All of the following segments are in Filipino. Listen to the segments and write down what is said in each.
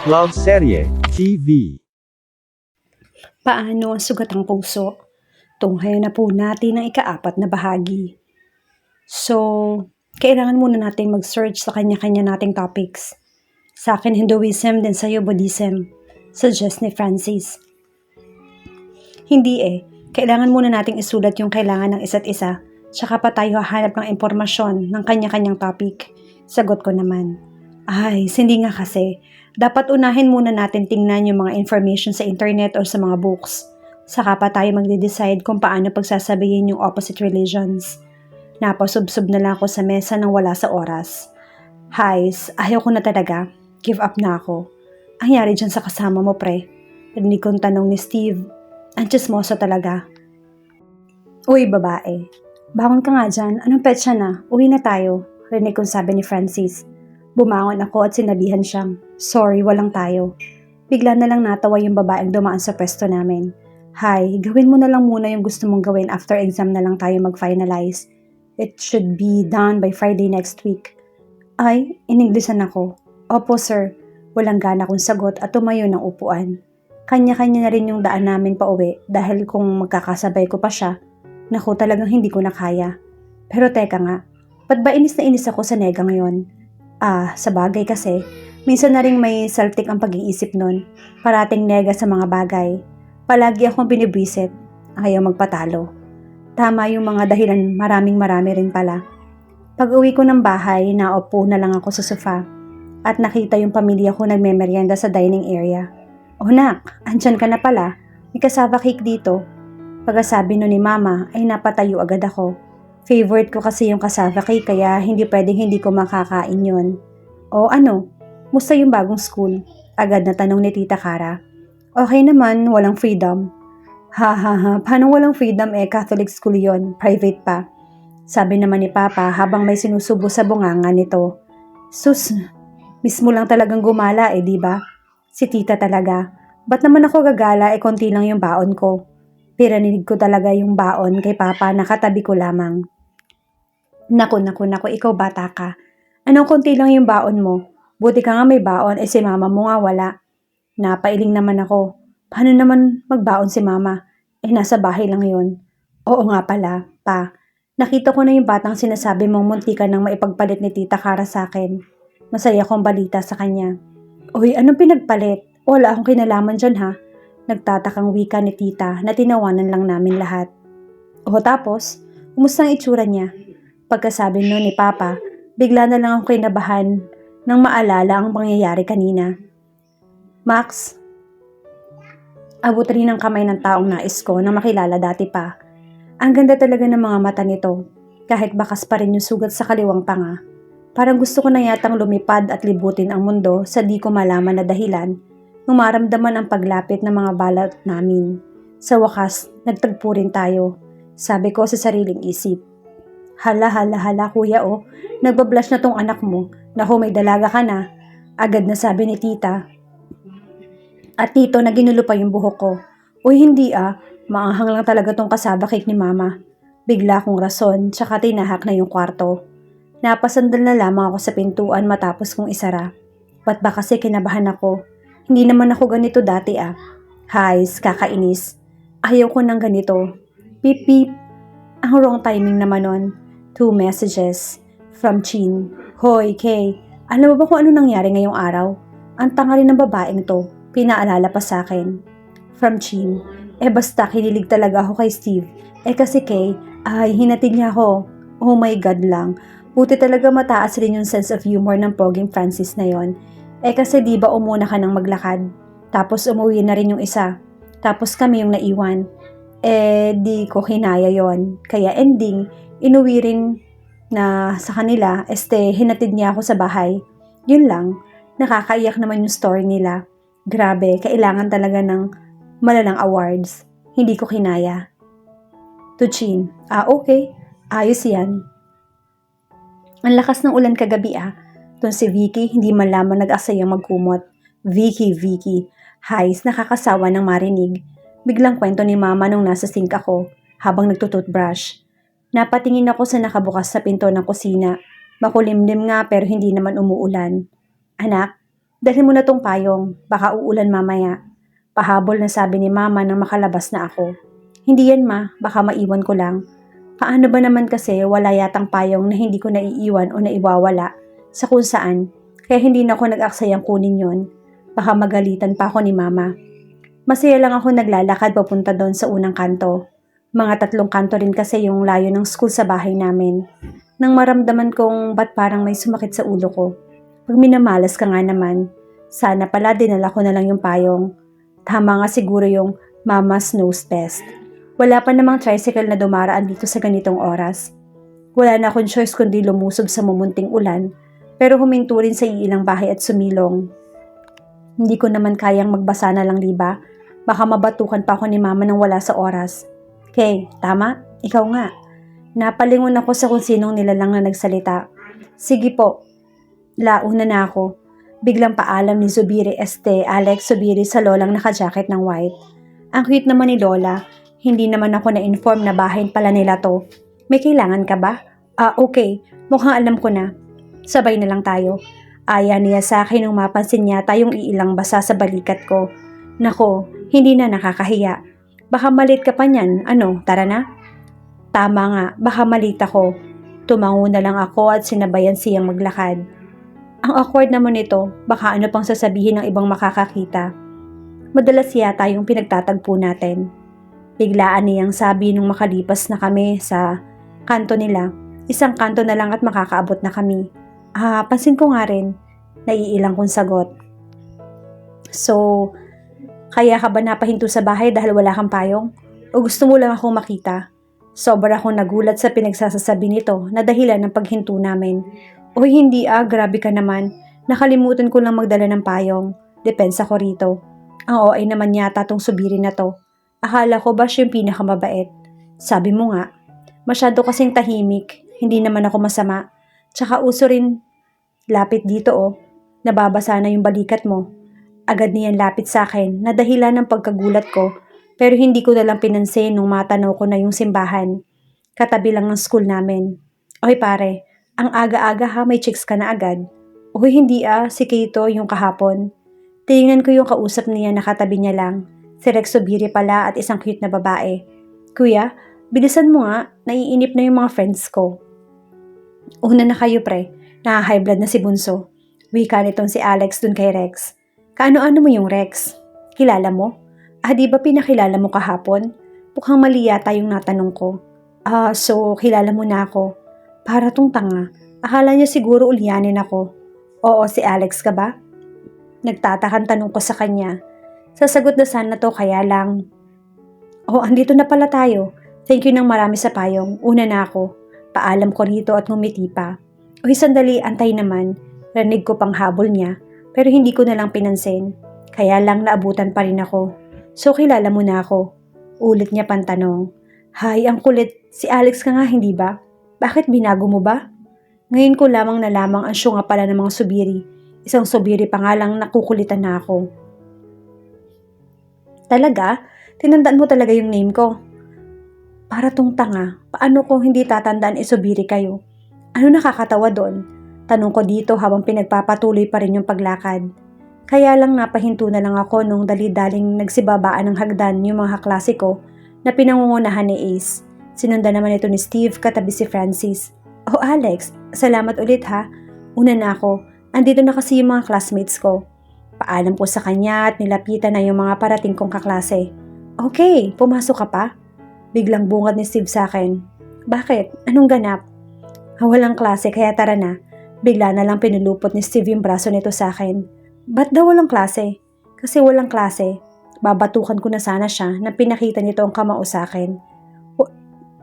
Love Serye TV. Paano ang sugat ang puso? Tunghayan na po natin ang ika-4 na bahagi. So, kailangan muna natin mag-search sa kanya-kanya nating topics. Sa akin, Hinduism, din sa'yo, Buddhism. Suggest ni Francis. Hindi kailangan muna nating isulat yung kailangan ng isa't isa, tsaka pa tayo hahanap ng impormasyon ng kanya-kanyang topic. Sagot ko naman, hindi nga kasi. Dapat unahin muna natin tingnan yung mga information sa internet or sa mga books. Saka pa tayo magde-decide kung paano pagsasabihin yung opposite religions. Napasubsob na lang ako sa mesa nang wala sa oras. Ayaw ko na talaga. Give up na ako. Ang yari dyan sa kasama mo, pre? Rinig kong tanong ni Steve. Ang chismoso talaga. Uy, babae. Bangon ka nga dyan. Anong petsa na? Uwi na tayo. Rinig kong sabi ni Francis. Bumangon ako at sinabihan siyang, sorry, walang tayo. Bigla na lang natawa yung babaeng dumaan sa pwesto namin. Gawin mo na lang muna yung gusto mong gawin after exam na lang tayo mag-finalize. It should be done by Friday next week. Ininglesan ako. Opo sir, walang gana kong sagot at tumayo ng upuan. Kanya-kanya na rin yung daan namin pa uwi dahil kung magkakasabay ko pa siya, naku talagang hindi ko na kaya. Pero teka nga, ba't ba inis na inis ako sa nega ngayon? Sa bagay kasi, minsan na ring may saltik ang pag-iisip nun. Parating nega sa mga bagay. Palagi akong binibwisit. Ayaw magpatalo. Tama yung mga dahilan, marami rin pala. Pag uwi ko ng bahay, naupo na lang ako sa sofa. At nakita yung pamilya ko nagmemeryenda sa dining area. Oh nak, andyan ka na pala. May cassava cake dito. Pagkasabi nun ni mama, ay napatayo agad ako. Favorite ko kasi yung cassava cake kaya hindi pwedeng hindi ko makakain yun. O ano, musta yung bagong school? Agad na tanong ni Tita Cara. Okay naman, walang freedom. Paano walang freedom Catholic school yon, private pa. Sabi naman ni Papa habang may sinusubo sa bunganga nito. Sus, mismo lang talagang gumala di ba? Si Tita talaga. Ba't naman ako gagala konti lang yung baon ko? Piranig ko talaga yung baon kay Papa na katabi ko lamang. Naku, ikaw bata ka. Anong konti lang yung baon mo? Buti ka nga may baon, si mama mo nga wala. Napailing naman ako. Paano naman magbaon si mama? Nasa bahay lang yun. Oo nga pala, pa. Nakita ko na yung batang sinasabi mong munti ka nang maipagpalit ni Tita Cara sa akin. Masaya kong balita sa kanya. Uy, anong pinagpalit? Wala akong kinalaman dyan ha. Nagtatakang wika ni Tita na tinawanan lang namin lahat. O tapos, kumusta ang itsura niya? Pagkasabi nun ni Papa, bigla na lang ako kinabahan nang maalala ang pangyayari kanina. Max, abot rin ng kamay ng taong nais ko na makilala dati pa. Ang ganda talaga ng mga mata nito, kahit bakas pa rin yung sugat sa kaliwang panga. Parang gusto ko na yatang lumipad at libutin ang mundo sa di ko malaman na dahilan nung maramdaman ang paglapit ng mga balat namin. Sa wakas, nagtagpo rin tayo, sabi ko sa sariling isip. Hala kuya nagbablush na tong anak mo. Naku, may dalaga ka na. Agad na sabi ni Tita. At tito na ginulo pa yung buhok ko. Uy hindi maanghang lang talaga tong cassava cake ni mama. Bigla akong rason, tsaka tinahak na yung kwarto. Napasandal na lamang ako sa pintuan matapos kong isara. Ba't ba kasi kinabahan ako? Hindi naman ako ganito dati kakainis. Ayaw ko ng ganito. Pip pip. Ang wrong timing naman nun. 2 messages from Chin. Hoy, Kay, alam mo ba kung ano nangyari ngayong araw? Ang tanga rin ng babaeng to, pinaalala pa sa akin. From Chin. Basta kinilig talaga ako kay Steve. Kasi Kay, hinatid niya ako. Oh my God lang. Buti talaga mataas rin yung sense of humor ng poging Francis na yon. Kasi di ba umuna ka nang maglakad? Tapos umuwi na rin yung isa. Tapos kami yung naiwan. Di ko kinaya yon. Kaya ending, inuwi rin na sa kanila, hinatid niya ako sa bahay. Yun lang, nakakaiyak naman yung story nila. Grabe, kailangan talaga ng malalang awards. Hindi ko kinaya. Tuchin, okay, ayos yan. Ang lakas ng ulan kagabi Doon si Vicky, hindi man lamang nag-asayang magkumot. Vicky. Nakakasawa ng marinig. Biglang kwento ni mama nung nasa sink ako, habang nagtututbrush. Napatingin ako sa nakabukas sa pinto ng kusina. Makulimlim nga pero hindi naman umuulan. Anak, Dalhin mo na tong payong, baka uulan mamaya. Pahabol na sabi ni Mama nang makalabas na ako. Hindi yan ma, baka maiwan ko lang. Paano ba naman kasi wala yatang payong na hindi ko naiiwan o naiwawala sa kung saan, kaya hindi na ako nag-aksayang kunin yon. Baka magalitan pa ako ni Mama. Masaya lang ako naglalakad papunta doon sa unang kanto. Mga 3 kanto rin kasi yung layo ng school sa bahay namin. Nang maramdaman kong ba't parang may sumakit sa ulo ko. Pag minamalas ka nga naman, sana pala dinala ko na lang yung payong. Tama nga siguro yung Mama's knows best. Wala pa namang tricycle na dumaraan dito sa ganitong oras. Wala na akong choice kundi lumusob sa mumunting ulan, pero huminto rin sa iilang bahay at sumilong. Hindi ko naman kayang magbasa na lang, diba? Baka mabatukan pa ako ni Mama nang wala sa oras. Okay, tama? Ikaw nga. Napalingon ako sa kung sinong nilalang na nagsalita. Sige po. Launa na ako. Biglang paalam ni Zubiri Alex Zubiri sa lolang naka-jacket ng white. Ang cute naman ni Lola. Hindi naman ako na-inform na bahay pala nila to. May kailangan ka ba? Okay. Mukhang alam ko na. Sabay na lang tayo. Aya niya sa akin nung mapansin niya tayong iilang basa sa balikat ko. Nako, hindi na nakakahiya. Baka malit ka pa niyan. Ano, tara na? Tama nga, baka malit ako. Tumango na lang ako at sinabayan siyang maglakad. Ang awkward naman nito, baka ano pang sasabihin ng ibang makakakita. Madalas yata yung pinagtatagpo natin. Biglaan niyang sabi nung makalipas na kami sa kanto nila. Isang kanto na lang at makakaabot na kami. Pansin ko nga rin, naiilang kong sagot. So, kaya ka ba napahinto sa bahay dahil wala kang payong? O gusto mo lang akong makita? Sobra akong nagulat sa pinagsasasabi nito na dahilan ng paghinto namin. Uy, hindi grabe ka naman. Nakalimutan ko lang magdala ng payong. Depensa ko rito. Ang OA naman yata tong Subiri na to. Akala ko ba siya yung pinakamabait? Sabi mo nga, masyado kasing tahimik. Hindi naman ako masama. Tsaka uso rin. Lapit dito Nababasa na yung balikat mo. Agad niyan lapit sa akin na dahilan ng pagkagulat ko. Pero hindi ko na lang pinansin nung matanaw ko na yung simbahan. Katabi lang ng school namin. Oy pare, ang aga-aga ha, may chicks ka na agad. Uy hindi si Kato yung kahapon. Tingnan ko yung kausap niya nakatabi niya lang. Si Rex Subiri pala at isang cute na babae. Kuya, bilisan mo nga, naiinip na yung mga friends ko. Una na kayo pre, na-high blood na si Bunso. Wika nitong si Alex dun kay Rex. Kaano-ano mo yung Rex? Kilala mo? Di ba pinakilala mo kahapon? Mukhang mali yata yung natanong ko. So kilala mo na ako. Para tong tanga. Akala niya siguro ulyanin ako. Oo, si Alex ka ba? Nagtatakan tanong ko sa kanya. Sasagot na sana to kaya lang. Andito na pala tayo. Thank you ng marami sa payong. Una na ako. Paalam ko rito at ngumiti pa. Uy, sandali, antay naman. Rinig ko pang habol niya. Pero hindi ko na lang pinansin. Kaya lang naabutan pa rin ako. So, kilala mo na ako. Ulit niya pantanong. Hay, ang kulit. Si Alex ka nga, hindi ba? Bakit binago mo ba? Ngayon ko lamang nalamang ang syunga pala ng mga Subiri. Isang Subiri pa nga lang nakukulitan na ako. Talaga? Tinandaan mo talaga yung name ko? Para tong tanga. Paano kung hindi tatandaan Subiri kayo? Ano nakakatawa doon? Tanong ko dito habang pinagpapatuloy pa rin yung paglakad. Kaya lang napahinto na lang ako nung dali-daling nagsibabaan ng hagdan yung mga kaklase ko na pinangungunahan ni Ace. Sinundan naman ito ni Steve katabi si Francis. Alex, salamat ulit ha. Una na ako, andito na kasi yung mga classmates ko. Paalam po sa kanya at nilapitan na yung mga parating kong kaklase. Okay, pumasok ka pa? Biglang bungad ni Steve sa akin. Bakit? Anong ganap? Walang klase kaya tara na. Bigla na lang pinulupot ni Steve yung braso nito sa akin. Ba't daw walang klase? Kasi walang klase. Babatukan ko na sana siya na pinakita nito ang kamao sa akin.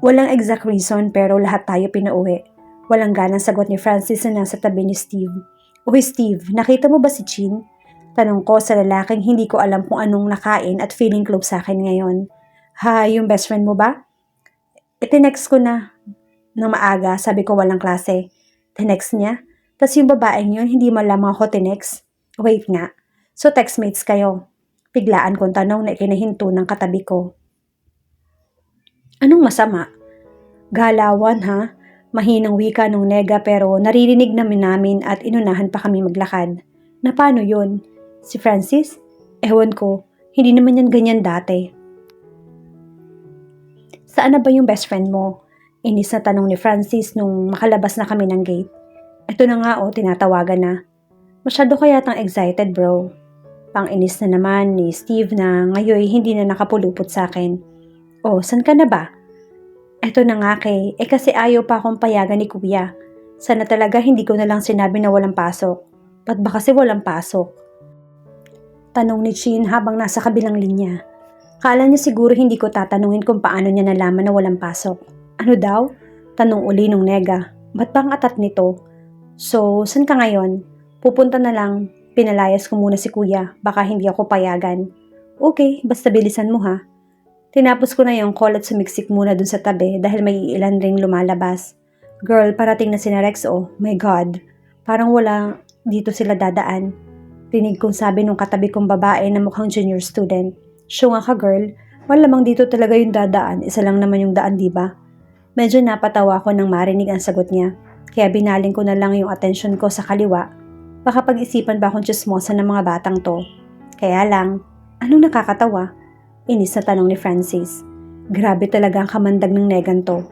Walang exact reason pero lahat tayo pinauwi. Walang ganang sagot ni Francis na nasa tabi ni Steve. Uy Steve, nakita mo ba si Chin? Tanong ko sa lalaking hindi ko alam kung anong nakain at feeling close sa akin ngayon. Yung best friend mo ba? Itinext ko na ng maaga, sabi ko walang klase. Tinext niya? Tas yung babaeng yun, hindi man lamang ako tinext. Wait nga. So textmates kayo? Biglaan kong tanong na ikinahinto ng katabi ko. Anong masama? Galawan ha? Mahinang wika nung nega pero naririnig namin at inunahan pa kami maglakad. Na paano yun? Si Francis? Ewan ko, hindi naman yan ganyan dati. Saan na ba yung best friend mo? Inis na tanong ni Francis nung makalabas na kami ng gate. Ito na nga tinatawagan na. Masyado ka yatang excited bro. Pang-inis na naman ni Steve na ngayon hindi na nakapulupot sa akin. San ka na ba? Eto na nga kay, kasi ayaw pa akong payagan ni kuya. Sana talaga hindi ko na lang sinabi na walang pasok. Ba't ba kasi walang pasok? Tanong ni Chin habang nasa kabilang linya. Kala niya siguro hindi ko tatanungin kung paano niya nalaman na walang pasok. Ano daw? Tanong uli nung nega. Ba't bang atat nito? So, saan ka ngayon? Pupunta na lang. Pinalayas ko muna si kuya. Baka hindi ako payagan. Okay, basta bilisan mo ha. Tinapos ko na yung call at sumiksik muna dun sa tabi dahil may ilan ring lumalabas. Girl, parating na si Rex My God. Parang wala dito sila dadaan. Rinig kong sabi nung katabi kong babae na mukhang junior student. Syunga ka girl, malamang dito talaga yung dadaan. Isa lang naman yung daan, diba? Medyo napatawa ko nang marinig ang sagot niya. Kaya binaling ko na lang yung atensyon ko sa kaliwa. Baka pag-isipan ba akong tsismosa ng mga batang to? Kaya lang, anong nakakatawa? Inis na tanong ni Francis. Grabe talaga ang kamandag ng negan to.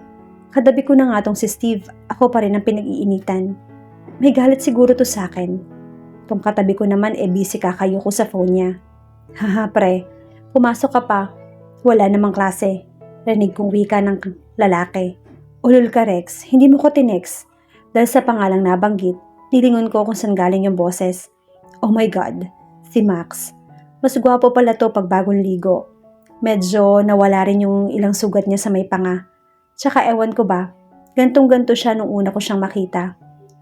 Kadabi ko na nga tong si Steve, ako pa rin ang pinag-iinitan. May galit siguro to sa akin. Tong katabi ko naman busy kakayo ko sa phone niya. Haha pre, pumasok ka pa. Wala namang klase. Rinig kong wika ng lalaki. Ulol ka Rex, hindi mo ko tinex. Dahil sa pangalang nabanggit, nilingon ko kung saan galing yung boses. Oh my God, si Max. Mas gwapo pala to pag bagong ligo. Medyo nawala rin yung ilang sugat niya sa may panga. Tsaka ewan ko ba, gantong-ganto siya nung una ko siyang makita.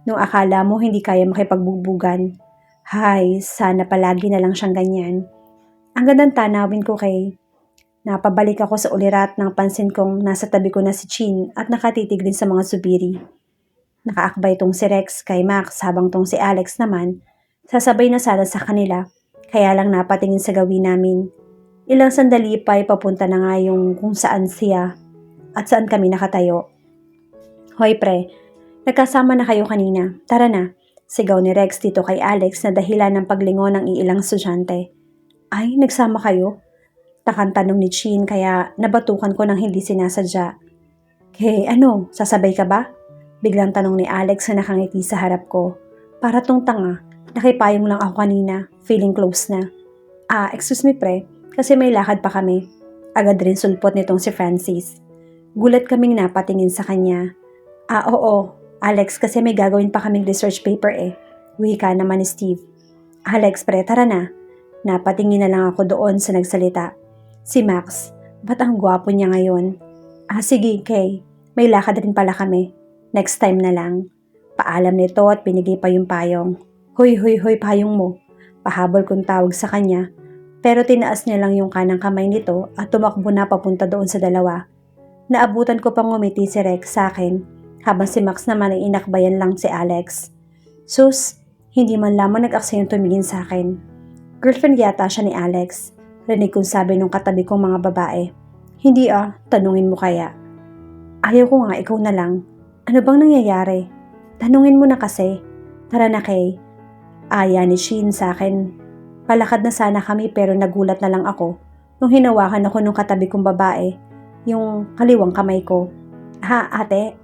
Nung akala mo hindi kaya makipagbugbugan. Hay, sana palagi na lang siyang ganyan. Ang gandang tanawin ko kay napabalik ako sa ulirat nang pansin kong nasa tabi ko na si Chin at nakatitig din sa mga subiri. Nakaakbay tong si Rex kay Max habang tong si Alex naman sasabay na sana sa kanila kaya lang napatingin sa gawin namin. Ilang sandali pa ay papunta na nga yung kung saan siya at saan kami nakatayo. Hoy pre, nagkasama na kayo kanina. Tara na. Sigaw ni Rex dito kay Alex na dahilan ng paglingon ng iilang estudyante. Ay, nagsama kayo? Takang tanong ni Chin kaya nabatukan ko ng hindi sinasadya. Ano, sasabay ka ba? Biglang tanong ni Alex na nakangiti sa harap ko. Para tong tanga, nakipayong lang ako kanina, feeling close na. Excuse me pre, kasi may lakad pa kami. Agad rin sulpot nitong si Francis. Gulat kaming napatingin sa kanya. Oo, Alex kasi may gagawin pa kaming research paper Wika naman ni Steve. Alex pre, tara na. Napatingin na lang ako doon sa nagsalita. Si Max, ba't ang gwapo niya ngayon? Sige, Kay. May lakad rin pala kami. Next time na lang. Paalam nito at binigay pa yung payong. Hoy, payong mo. Pahabol kong tawag sa kanya. Pero tinaas niya lang yung kanang kamay nito at tumakbo na papunta doon sa dalawa. Naabutan ko pang ngumiti si Rex sa akin habang si Max naman ay inakbayan lang si Alex. Sus, hindi man lamang nag-aksayong tumingin sa akin. Girlfriend yata siya ni Alex. Rinig kong sabi nung katabi kong mga babae. Hindi tanungin mo kaya. Ayaw ko nga, ikaw na lang. Ano bang nangyayari? Tanungin mo na kasi. Tara na Kay. Aya ni Shin sa akin. Palakad na sana kami pero nagulat na lang ako nung hinawakan ako nung katabi kong babae. Yung kaliwang kamay ko. Ate,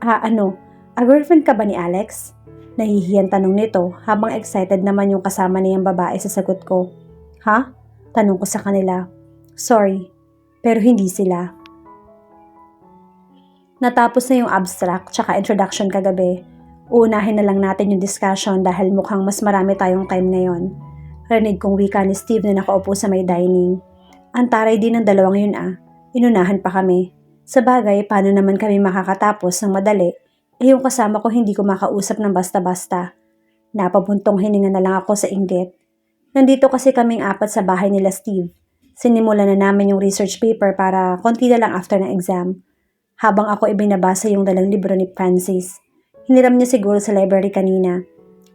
girlfriend ka ba ni Alex? Nahihiyan tanong nito habang excited naman yung kasama niyang babae sa sagot ko. Ha? Tanong ko sa kanila. Sorry, pero hindi sila. Natapos na yung abstract tsaka introduction kagabi. Uunahin na lang natin yung discussion dahil mukhang mas marami tayong time ngayon. Rinig kong wika ni Steve na nakaupo sa may dining. Ang taray din ng dalawang yun Inunahan pa kami. Sa bagay, paano naman kami makakatapos ng madali? Yung kasama ko hindi ko makausap ng basta-basta. Napabuntong hininga na lang ako sa inggit. Nandito kasi kaming apat sa bahay nila Steve. Sinimulan na namin yung research paper para konti na lang after ng exam. Habang ako ibinabasa yung dalang libro ni Francis. Hiniram niya siguro sa library kanina.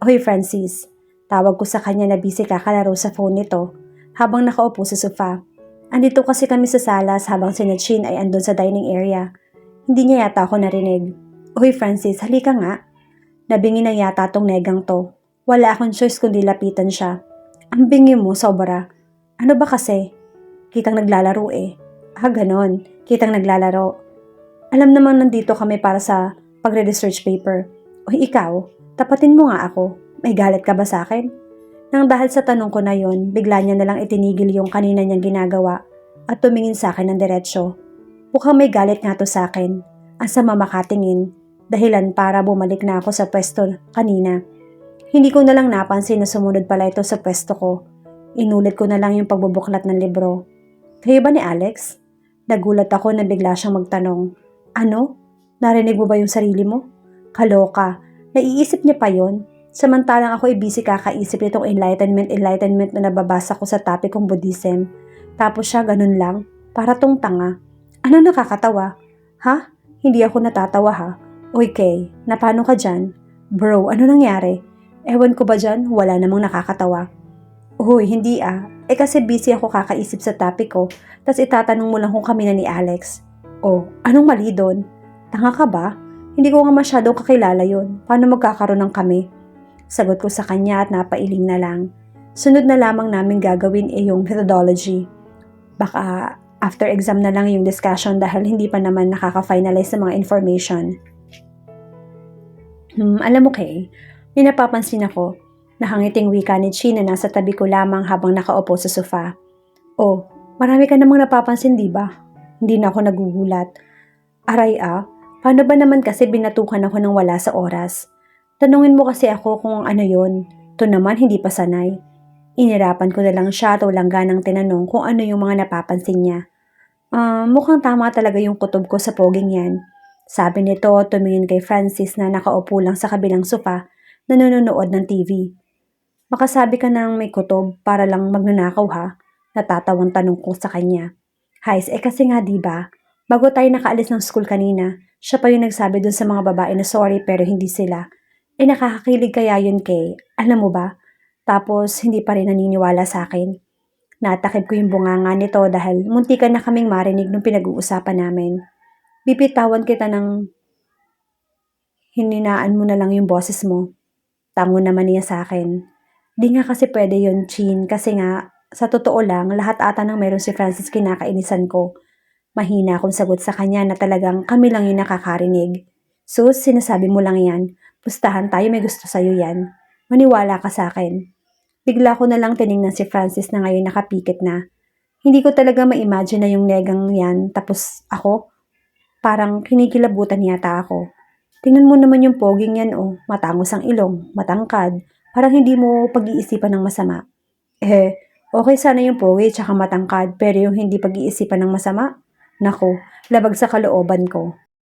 Hoy Francis, tawag ko sa kanya na busy kakalaro sa phone nito habang nakaupo sa sofa. Andito kasi kami sa salas habang si Chin ay andun sa dining area. Hindi niya yata ako narinig. Hoy Francis, halika nga. Nabingi na yata tong negang to. Wala akong choice kundi lapitan siya. Ang bingi mo, sobra. Ano ba kasi? Kitang naglalaro eh. Ganon. Kitang naglalaro. Alam naman nandito kami para sa pagre-research paper. Uy, ikaw, tapatin mo nga ako. May galit ka ba sa akin? Nang dahil sa tanong ko na yon, bigla niya nalang itinigil yung kanina niyang ginagawa at tumingin sa akin ng diretsyo. Mukhang may galit nga to sa akin. Ang sama makatingin, dahilan para bumalik na ako sa pwesto kanina. Hindi ko nalang napansin na sumunod pala ito sa pwesto ko. Inulit ko na lang yung pagbubuklat ng libro. Kayo ba ni Alex? Nagulat ako na bigla siyang magtanong. Ano? Narinig mo ba yung sarili mo? Kaloka. Naiisip niya pa yon. Samantalang ako busy kakaisip nitong enlightenment na nababasa ko sa topic kong Buddhism. Tapos siya ganun lang. Para tong tanga. Ano nakakatawa? Ha? Hindi ako natatawa ha? Uy Kay, napano ka dyan? Bro, ano nangyari? Ewan ko ba dyan? Wala namang nakakatawa. Uy, hindi ah. Kasi busy ako kakaisip sa topic ko. Tas itatanong mo lang kung kami na ni Alex. Oh, anong mali doon? Tanga ka ba? Hindi ko nga masyadong kakilala yon. Paano magkakaroon ng kami? Sagot ko sa kanya at napailing na lang. Sunod na lamang namin gagawin yung methodology. Baka after exam na lang yung discussion dahil hindi pa naman nakaka-finalize ng mga information. Alam mo Kay, may napapansin ako. Nakangiting wika ni Chi na nasa tabi ko lamang habang nakaupo sa sofa. Oh, marami ka namang napapansin di ba? Hindi na ako nagugulat. Aray paano ba naman kasi binatukan ako ng wala sa oras? Tanungin mo kasi ako kung ano yon. Ito naman hindi pa sanay. Inirapan ko na lang siya at walang ganang tinanong kung ano yung mga napapansin niya. Mukhang tama talaga yung kutob ko sa poging yan. Sabi nito tumingin kay Francis na nakaupo lang sa kabilang sofa na nanonood ng TV. Makasabi ka ng may kutob para lang magnanakaw ha? Natatawang tanong ko sa kanya. Hais, kasi nga diba, bago tayo nakaalis ng school kanina, siya pa yung nagsabi dun sa mga babae na sorry pero hindi sila. Nakakakilig kaya yun Kay, alam mo ba? Tapos hindi pa rin naniniwala sa akin. Natakip ko yung bunganga nito dahil muntikan na kaming marinig nung pinag-uusapan namin. Bipitawan kita ng hininaan mo na lang yung boses mo. Tango naman niya sa akin. Di nga kasi pwede yun, Chin, kasi nga, sa totoo lang, lahat ata ng meron si Francis kinakainisan ko. Mahina akong sagot sa kanya na talagang kami lang yung nakakarinig. Sus, sinasabi mo lang yan. Pustahan tayo, may gusto sa'yo yan. Maniwala ka sa akin. Bigla ko na lang tiningnan si Francis na ngayon nakapikit na. Hindi ko talaga ma-imagine na yung negang yan, tapos ako, parang kinikilabutan yata ako. Tingnan mo naman yung poging yan matangos ang ilong, matangkad, parang hindi mo pag-iisipan ng masama. Okay sana yung pogi tsaka matangkad pero yung hindi pag-iisipan ng masama? Nako, labag sa kalooban ko.